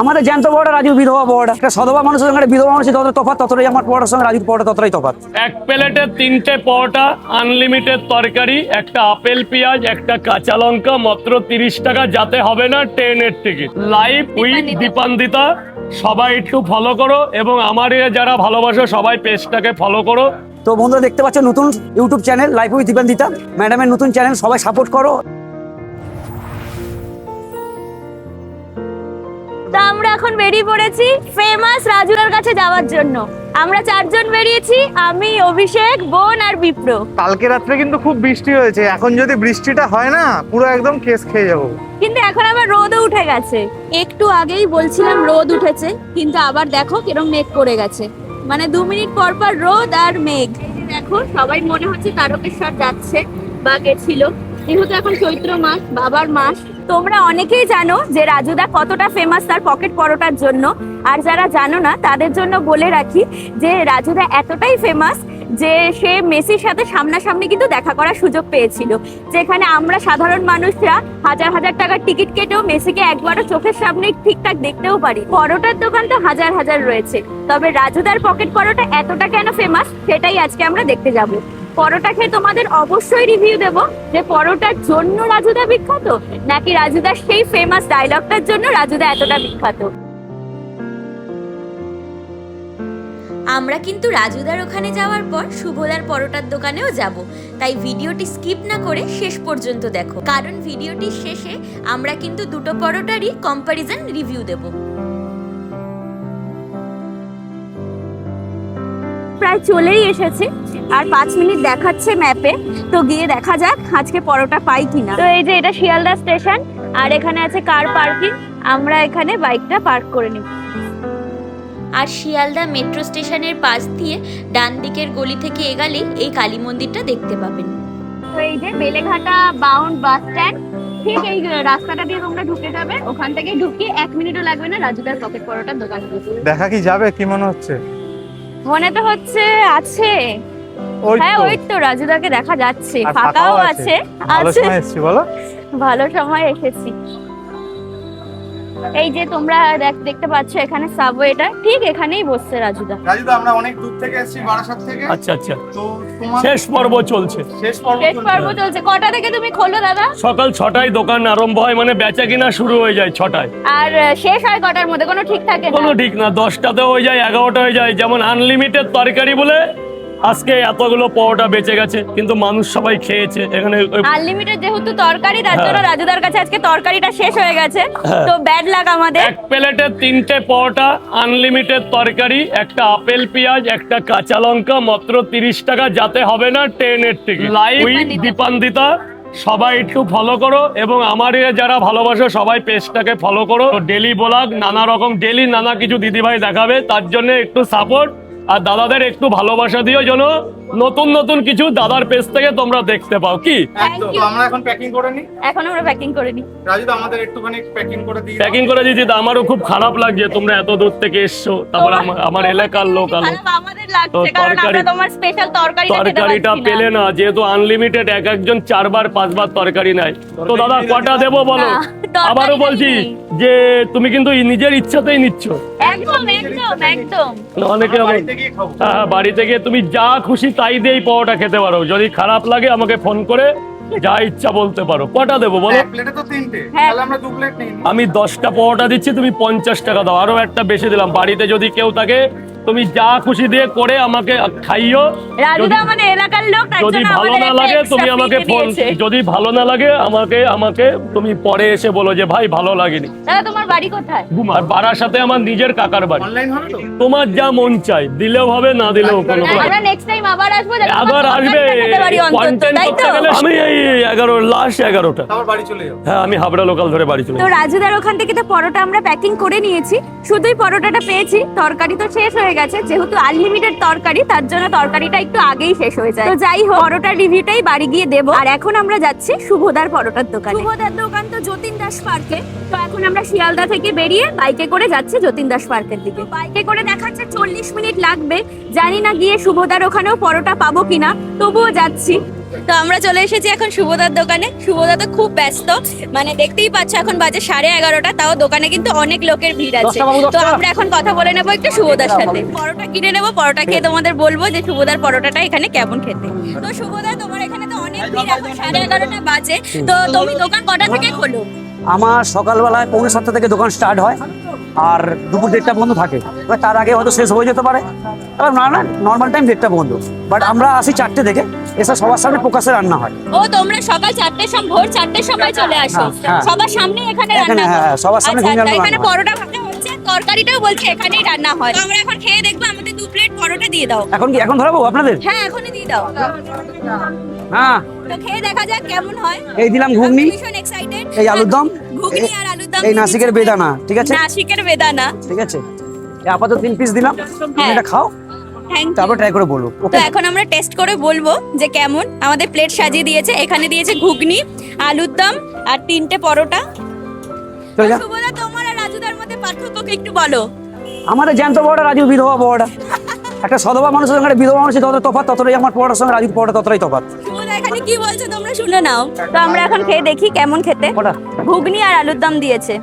আমাদের জ্যান্ত পরোটা, রাজুর বিধবা পরোটা। একটা সধবা মানুষের সঙ্গে একটা বিধবা মানুষের যতটা তফাৎ, ততটাই আমার পরোটার সঙ্গে রাজুর পরোটা ততটাই তফাৎ। এক প্লেটে 3টে পরোটা, আনলিমিটেড তরকারি, একটা আপেল পেঁয়াজ, একটা কাঁচা লঙ্কা, মাত্র 30 টাকা। যাতে হবে না ট্রেনের টিকিট। Live with Dipanwita. সবাই একটু ফলো করো এবং আমার যারা ভালোবাসো সবাই পেজটাকে ফলো করো। তো বন্ধুরা দেখতে পাচ্ছ নতুন YouTube channel life with Dipanwita ম্যাডামের নতুন চ্যানেল, সবাই সাপোর্ট করো। তো আমরা এখন বেরিয়ে পড়েছি ফেমাস রাজুদার কাছে যাওয়ার জন্য। আমরা 4 জন বেরিয়েছি, আমি, অভিষেক, বোন আর বিপ্র। কালকে রাত্রে কিন্তু খুব বৃষ্টি হয়েছে, এখন যদি বৃষ্টিটা হয় না পুরো একদম কেস খেয়ে যাবো। কিন্তু এখন আবার রোদও উঠে গেছে। একটু আগেই বলছিলাম রোদ উঠেছে, কিন্তু আবার দেখো কিরম মেঘ করে গেছে। মানে 2 মিনিট পর পর রোদ আর মেঘ। দেখো সবাই মনে হচ্ছে তারকেশ্বর যাচ্ছে বা গেছিল, যেহেতু এখন চৈত্র মাস, বাবার মাস। তোমরা অনেকেই জানো যে রাজুদা কতটা ফেমাস তার পকেট পরোটার জন্য। আর যারা জানো না তাদের জন্য বলে রাখি যে রাজুদা এতটাই ফেমাস যে সে মেসির সাথে সামনাসামনি কিন্তু দেখা করার সুযোগ পেয়েছিল, যেখানে আমরা সাধারণ মানুষরা হাজার হাজার টাকার টিকিট কেটেও মেসিকে একবারও চোখের সামনে ঠিকঠাক দেখতেও পারি। পরোটার দোকান তো হাজার হাজার রয়েছে, তবে রাজুদার পকেট পরোটা এতটা কেন ফেমাস সেটাই আজকে আমরা দেখতে যাব। পরোটা খেয়ে তোমাদের অবশ্যই রিভিউ দেব যে পরোটার জন্য রাজুদা বিখ্যাত, নাকি রাজুদার সেই ফেমাস ডায়লগটার জন্য রাজুদা এতটা বিখ্যাত। আমরা কিন্তু রাজুদার ওখানে যাওয়ার পর শুভদার পরোটার দোকানেও যাব, তাই ভিডিওটি স্কিপ না করে শেষ পর্যন্ত দেখো, কারণ ভিডিওটির শেষে আমরা কিন্তু দুটো পরোটারই কম্প্যারিজন রিভিউ দেব। প্রায় চলেই এসেছে, আর 5 মিনিট দেখাচ্ছে ম্যাপে। তো গিয়ে দেখা যাক আজকে পরোটা পাই কিনা। তো এই যে এটা শিয়ালদা স্টেশন, আর এখানে আছে কার পার্কিং। আমরা এখানে বাইকটা পার্ক করে নিই। আর শিয়ালদা মেট্রো স্টেশনের পাশ দিয়ে ডান দিকের গলি থেকে এগালেই এই কালী মন্দিরটা দেখতে পাবেন। তো এই যে বেলেঘাটা বাউন্ড বাস স্ট্যান্ড, ঠিক এই রাস্তাটা দিয়ে তোমরা ঢুকে যাবে। ওখান থেকে ঢুকি 1 মিনিটও লাগবে না রাজুদার পকেট পরোটার দোকান। দেখা কি যাবে, কি মনে হচ্ছে? মনে তো হচ্ছে আছে। ওই হ্যাঁ তো, ওই তো রাজুদাকে দেখা যাচ্ছে, আর ফাঁকাও আছে। ভালো আছে, সময় এসেছি বলো। ভালো সময় এসেছি। এই যে তোমরা দেখতে পাচ্ছ এখানে সাবওয়েটা, ঠিক এখানেই বসছে রাজুদা। রাজুদা আমরা অনেক দূর থেকে এসেছি, বারাসাত থেকে। আচ্ছা আচ্ছা, তো তোমার শেষ পর্ব চলছে। শেষ পর্ব শেষ পর্ব চলছে। কটা থেকে তুমি খোলো দাদা? সকাল 6টায় দোকান আরম্ভ হয়, মানে বেচা কিনা শুরু হয়ে যায় 6টায়। আর শেষ হয় কটার মধ্যে? কোনো ঠিক থাকে না। কোনো ঠিক না, 10টাতে হয়ে যায়, 11টা হয়ে যায়। যেমন আনলিমিটেড তরকারি বলে আজকে এতগুলো পরোটা বেঁচে গেছে, কিন্তু মানুষ সবাই খেয়েছে এখানে। আনলিমিটেড যেহেতু তরকারি, তার জন্য রাজুদার কাছে আজকে তরকারিটা শেষ হয়ে গেছে। তো ব্যাড লাগ আমাদের। এক প্লেটে 3টে পরোটা, আনলিমিটেড তরকারি, একটা আপেল পেঁয়াজ, একটা কাঁচা লঙ্কা, মাত্র 30 টাকা। যাতে হবে না ট্রেনের টিকিট। Live with Dipanwita. সবাই একটু ফলো করো এবং আমার যারা ভালোবাসো সবাই পেজটাকে ফলো করো। ডেলি ব্লগ, নানা রকম ডেলি নানা কিছু দিদিভাই দেখাবে, তার জন্য একটু সাপোর্ট আর দাদাদের একটু ভালোবাসা দিও, যেন নতুন নতুন কিছু দাদার পেজ থেকে তোমরা দেখতে পাও। কি একদম। তো আমরা এখন প্যাকিং করে নিই। এখন আমরা প্যাকিং করে নিই। রাজুদা আমাদের একটুখানি প্যাকিং করে দিই। প্যাকিং করে দিয়েছি, তো আমারও খুব খারাপ লাগছে তোমরা এত দূর থেকে এসছো, তারপর আমার এলাকার লোক আলো। খারাপ আমাদের লাগছে, কারণ আমরা তোমার স্পেশাল তরকারিটা পেলে না, যেহেতু আনলিমিটেড এক একজন 4 বার 5 বার তরকারি নেয়। তো দাদা কটা দেবো বলো? আবারও বলছি যে তুমি কিন্তু নিজের ইচ্ছাতেই নিচ্ছ। একদম একদম একদম। অনেকে হ্যাঁ, বাড়িতে গিয়ে তুমি যা খুশি তাই দিয়েই পরোটা খেতে পারো। যদি খারাপ লাগে আমাকে ফোন করে যা ইচ্ছা বলতে পারো। কটা দেবো বলো? এক প্লেটে তো 3টে, হ্যাঁ। তাহলে আমরা 2 প্লেট নিই। আমি 10টা পরোটা দিচ্ছি, তুমি 50 টাকা দাও। আরো একটা বেশি দিলাম। বাড়িতে যদি কেউ থাকে তুমি যা খুশি দিয়ে করে আমাকে খাইও। রাজুদা আমাদের এলাকার লোক, তার যদি জন্য ভালো আমাদের না একটা লাগে extra তুমি আমাকে fee ফোন, দিয়েছে। যদি ভালো না লাগে আমাকে তুমি পরে এসে বলো যে ভাই ভালো লাগেনি। দাদা তোমার বাড়ি কোথায়? আর বাড়ার সাথে আমার নিজের কাকার বাড়ি। অনলাইন হবে তো? তোমার যা মন চাই দিলেও হবে, না দিলেও কোনো না, আমরা নেক্সট টাইম আবার আসবো, যাতে আবার তোমার আসবে। দোকানটা খেতে পারি অন্তত, কন্টেন্ট তাই করতে তো? গেলে আমি এই 11টা। তারপর বাড়ি চলে যাও। হ্যাঁ, আমি হাবড়া লোকাল ধরে বাড়ি চলে তো যাই। রাজুদার ওখান থেকে তো পরোটা আমরা প্যাকিং করে নিয়েছি, শুধুই পরোটাটা পেয়েছি। তরকারি তো শেষ হয়ে গেছে, যেহেতু আনলিমিটেড তরকারি তার জন্য তরকারিটা একটু আগেই শেষ হয়ে যায়। তো যাই হোক, পরোটার রিভিউটাই বাড়ি গিয়ে দেবো। আর এখন আমরা যাচ্ছি শুভদার পরোটার দোকানে। শুভদার দোকান তো যতীন দাস পার্কে। তো এখন আমরা শিয়ালদা থেকে বেরিয়ে বাইকে করে যাচ্ছি যতীন দাস পার্কের দিকে। বাইকে করে দেখাচ্ছে 40 মিনিট লাগবে। জানি না গিয়ে শুভদার ওখানেও পরোটা পাবো কিনা, তবুও যাচ্ছি। তো আমরা চলে এসেছি এখন শুভদার দোকানে। শুভদা তো খুব ব্যস্ত, মানে দেখতেই পাচ্ছ এখন বাজে 11:30, তাও দোকানে কিন্তু অনেক লোকের ভিড় আছে। 10টা বাবু, 10টা। তো আমরা এখন কথা বলে নেবো একটু শুভদার সাথে, পরোটা কিনে নেবো, পরোটা খেয়ে তোমাদের বলবো যে শুভদার পরোটাটা এখানে কেমন খেতে। তো শুভদা, তোমার এখানে তো অনেক ভিড়, এখন 11:30 বাজে, তো তুমি দোকান কটা থেকে খোলো? আমার সকালবেলায় 7:45 থেকে দোকান স্টার্ট হয়, আর দুপুর 1:30 পর্যন্ত থাকে। এবার তার আগে হয়তো শেষ হয়ে যেতে পারে, এবার না নর্মাল টাইম 1:30 পর্যন্ত। বাট আমরা আসি 4টে থেকে, এসে সবার সামনে প্রকাশে রান্না হয়। ও, তোমরা সকাল 4টের সময়, ভোর 4টের সময় চলে আসো, হ্যাঁ। সবার সামনে এখানে এখানে, রান্না হয়? হ্যাঁ, সবার সামনে আচ্ছা, ঘুগনি রান্না এখানে হয়। পরোটা ভাজা হচ্ছে, তরকারিটাও বলছে এখানেই রান্না হয়। তো আমরা এখন খেয়ে দেখবো, আমাদের 2 প্লেট পরোটা দিয়ে দাও। এখন ধরাবো আপনাদের? হ্যাঁ, এখনই দিয়ে দাও। হ্যাঁ, তো খেয়ে দেখা যাক কেমন হয়। এই দিলাম ঘুগনি, আমি ভীষণ এক্সাইটেড। এই আলুর দম, ঘুগনি আর আলুর দম, এই নাসিকের বেদানা, ঠিক আছে? নাসিকের বেদানা, ঠিক আছে, এই আপাতত 3 পিস দিলাম, তুমি এটা খাও, থ্যাংক ইউ। তারপর ট্রাই করে বলবো। তো ওকে, এখন আমরা টেস্ট করে বলবো যে কেমন। আমাদের প্লেট সাজিয়ে দিয়েছে, এখানে দিয়েছে ঘুগনি, আলুর দম আর 3টে পরোটা। চলে যা। শুভদা, তোমার আর রাজুদার মধ্যে পার্থক্য কি একটু বলো? আমাদের জ্যান্ত বড়টা, রাজু বিধবা বড়টা। একটা সধবা মানুষের সঙ্গে একটা বিধবা মানুষের যত তফাৎ, ততটাই আমার পড়ার সঙ্গে রাজুর পড়াটা ততটাই তফাৎ। শুভদা এখানে কি বলছে তোমরা শুনে নাও। তো আমরা এখন খেয়ে দেখি কেমন খেতে। ওটা ঘুগনি আর আলুর দম দিয়েছে।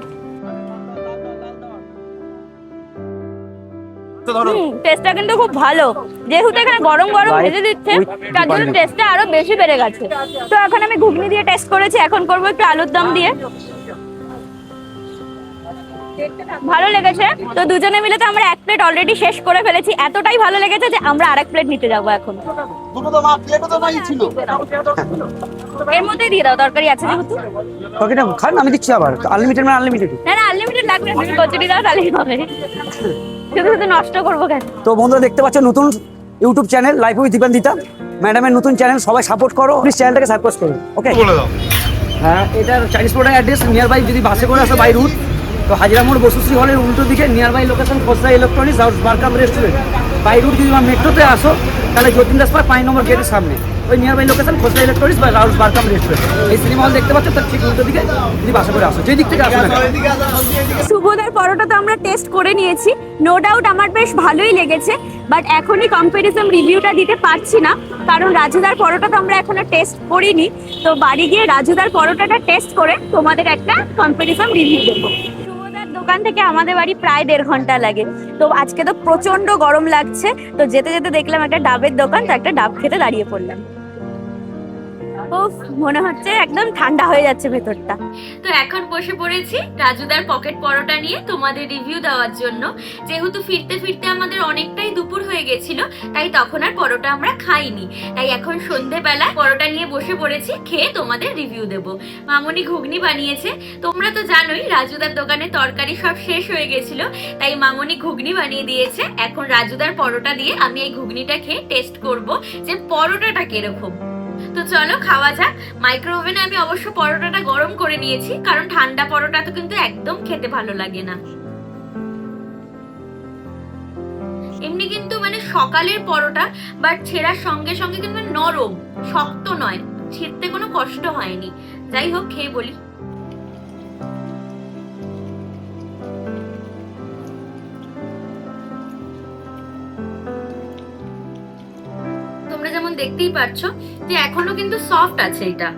টেস্টটা কিন্তু খুব ভালো, যেহেতু এখানে গরম গরম ভেজে দিচ্ছে, তার জন্য টেস্টটা আরো বেশি বেড়ে গেছে। তো এখন আমি ঘুগনি দিয়ে টেস্ট করেছি, এখন করবো একটু আলুর দম দিয়ে। ভালো লেগেছে। তো দুজনে মিলে তো আমরা 1 প্লেট অলরেডি শেষ করে ফেলেছি, এতটাই ভালো লেগেছে যে আমরা আরেক প্লেট নিতে যাবো এখন। এর মধ্যেই দিয়ে দাও, তরকারি আছে যেহেতু। তরকারিটা খান, আমি দিচ্ছি আবার। আনলিমিটেড মানে আনলিমিটেড। না না, আনলিমিটেড লাগবে না, তুমি কচুরি দাও তাহলেই হবে। শুধু শুধু নষ্ট করবো কেন? তো বন্ধুরা, দেখতে পাচ্ছ নতুন YouTube channel life with Dipanwita ম্যাডামের নতুন চ্যানেল, সবাই সাপোর্ট করো, প্লিজ চ্যানেলটাকে সাবস্ক্রাইব করো। ওকে, বলে দাও। হ্যাঁ, এটার Chinese product address nearby, যদি বাসে করে আসো বাই রুট, তো হাজিরা মোড় বসুশ্রী হলের উল্টো দিকে near by location Khosla electronics house বারকাম রেস্টুরেন্ট। বাই রুট যদি মেট্রোতে আসো তাহলে যতীন দাস পার্ক 5 নম্বর গেটের সামনে, ওই near by location Khosla electronics বা হাউস বারকাম রেস্টুরেন্ট। এই সিনেমা হল দেখতে পাচ্ছ, তার ঠিক উল্টো দিকে যদি বাসে করে আসো, যেই দিক থেকে আসো না কেন। শুভদার পরোটা তো আমরা টেস্ট করে নিয়েছি, নো ডাউট আমার বেশ ভালোই লেগেছে। বাট এখনই কম্পারিজন রিভিউটা দিতে পারছি না, কারণ রাজুদার পরোটা তো আমরা এখনো টেস্ট করিনি। তো বাড়ি গিয়ে রাজুদার পরোটাটা টেস্ট করে তোমাদের একটা কম্পারিজন রিভিউ দেবো। শুভদার দোকান থেকে আমাদের বাড়ি প্রায় 1.5 ঘন্টা লাগে। তো আজকে তো প্রচন্ড গরম লাগছে, তো যেতে যেতে দেখলাম একটা ডাবের দোকান, তো একটা ডাব খেতে দাঁড়িয়ে পড়লাম। উফ, মনে হচ্ছে একদম ঠান্ডা হয়ে যাচ্ছে ভেতরটা। তো এখন বসে পড়েছি রাজুদার পকেট পরোটা নিয়ে তোমাদের রিভিউ দেওয়ার জন্য। যেহেতু ফিরতে ফিরতে আমাদের অনেকটাই দুপুর হয়ে গেছিল, তাই তখন আর পরোটা আমরা খাইনি। তাই এখন সন্ধেবেলা পরোটা নিয়ে বসে পড়েছি, খেয়ে তোমাদের রিভিউ দেব। মামনি ঘুগনি বানিয়েছে। তোমরা তো জানোই রাজুদার দোকানে তরকারি সব শেষ হয়ে গেছিল, তাই মামনি ঘুগনি বানিয়ে দিয়েছে। এখন রাজুদার পরোটা দিয়ে আমি এই ঘুগনিটা খেয়ে টেস্ট করব যে পরোটাটা কিরকম। তো চলো খাওয়া যাক। মাইক্রো ওভেনে আমি অবশ্য পরোটাটা গরম করে নিয়েছি, কারণ ঠান্ডা পরোটা তো কিন্তু একদম খেতে ভালো লাগে না। এমনি কিন্তু মানে সকালের পরোটা, বাট ছেঁড়ার সঙ্গে সঙ্গে কিন্তু নরম, শক্ত নয়, ছিঁড়তে কোনো কষ্ট হয়নি। যাই হোক, খেয়ে বলি। তোমরা যেমন দেখতেই পাচ্ছ যে এখনো কিন্তু সফট আছে। এটা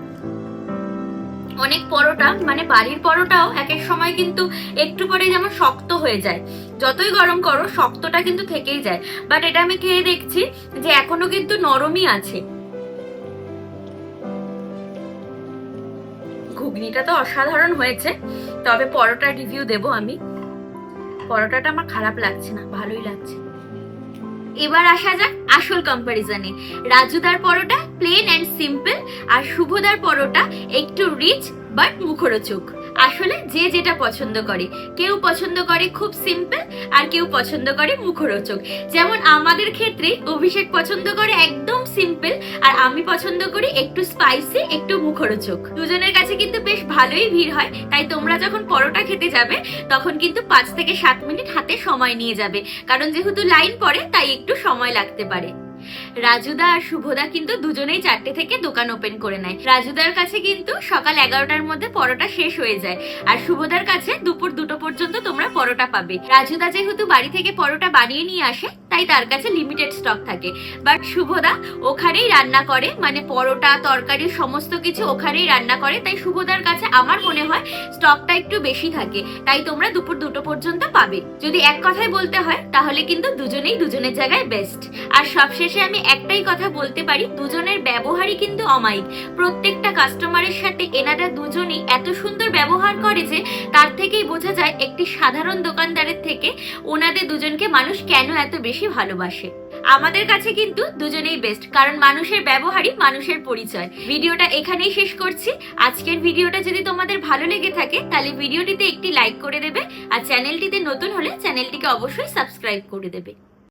অনেক পরোটা, মানে বাড়ির পরোটাও এক এক সময় কিন্তু একটু পরে যেমন শক্ত হয়ে যায়, যতই গরম করো শক্তটা কিন্তু থেকেই যায়। বাট এটা আমি খেয়ে দেখছি যে এখনো কিন্তু নরমই আছে। ঘুগনিটা তো অসাধারণ হয়েছে, তবে পরোটার রিভিউ দেব আমি। পরোটাটা আমার খারাপ লাগছে না, ভালোই লাগছে। এবার আসা যাক আসল কম্পারিজনে। রাজুদার পরোটা প্লেন এন্ড সিম্পল, আর শুভদার পরোটা একটু রিচ বাট মুখরোচক। আসলে যে যেটা পছন্দ করে, কেউ পছন্দ করে খুব সিম্পল, আর কেউ পছন্দ করে মুখরোচক। যেমন আমাদের ক্ষেত্রে অভিষেক পছন্দ করে একদম সিম্পল, আর আমি পছন্দ করি একটু স্পাইসি, একটু মুখরোচক। দুজনের কাছে কিন্তু বেশ ভালোই ভিড় হয়, তাই তোমরা যখন পরোটা খেতে যাবে তখন কিন্তু 5 থেকে 7 মিনিট হাতে সময় নিয়ে যাবে, কারণ যেহেতু লাইন পড়ে তাই একটু সময় লাগতে পারে। রাজুদা আর শুভদা কিন্তু দুজনেই 4টে থেকে দোকান ওপেন করে নেয়। রাজুদার কাছে কিন্তু সকাল 11টার মধ্যে পরোটা শেষ হয়ে যায়, আর শুভদার কাছে দুপুর 2টো পর্যন্ত তোমরা পরোটা পাবে। রাজুদা যেহেতু বাড়ি থেকে পরোটা বানিয়ে নিয়ে আসে, তাই তাই তার কাছে লিমিটেড স্টক থাকে। বাট শুভদা ওখানেই রান্না করে, মানে পরোটা তরকারি সমস্ত কিছু ওখানেই রান্না করে, তাই শুভদার কাছে আমার মনে হয় স্টকটা একটু বেশি থাকে, তাই তোমরা দুপুর 2টো পর্যন্ত পাবে। যদি এক কথায় বলতে হয় তাহলে কিন্তু দুজনেই দুজনের জায়গায় বেস্ট। আর সবশেষে আমি একটাই কথা বলতে পারি, দুজনের ব্যবহারই কিন্তু অমায়িক। প্রত্যেকটা কাস্টমারের সাথে এনারা দুজনেই এত সুন্দর ব্যবহার করে যে তার থেকেই বোঝা যায় একটি সাধারণ দোকানদারের থেকে ওনাদের দুজনকে মানুষ কেন এত বেশি ভালোবাসে। আমাদের কাছে কিন্তু দুজনেই বেস্ট, কারণ মানুষের ব্যবহারই মানুষের পরিচয়। ভিডিওটা এখানেই শেষ করছি। আজকের ভিডিওটা যদি তোমাদের ভালো লেগে থাকে তাহলে ভিডিওটিতে একটি লাইক করে দেবে, আর চ্যানেলটিতে নতুন হলে চ্যানেলটিকে অবশ্যই সাবস্ক্রাইব করে দেবে।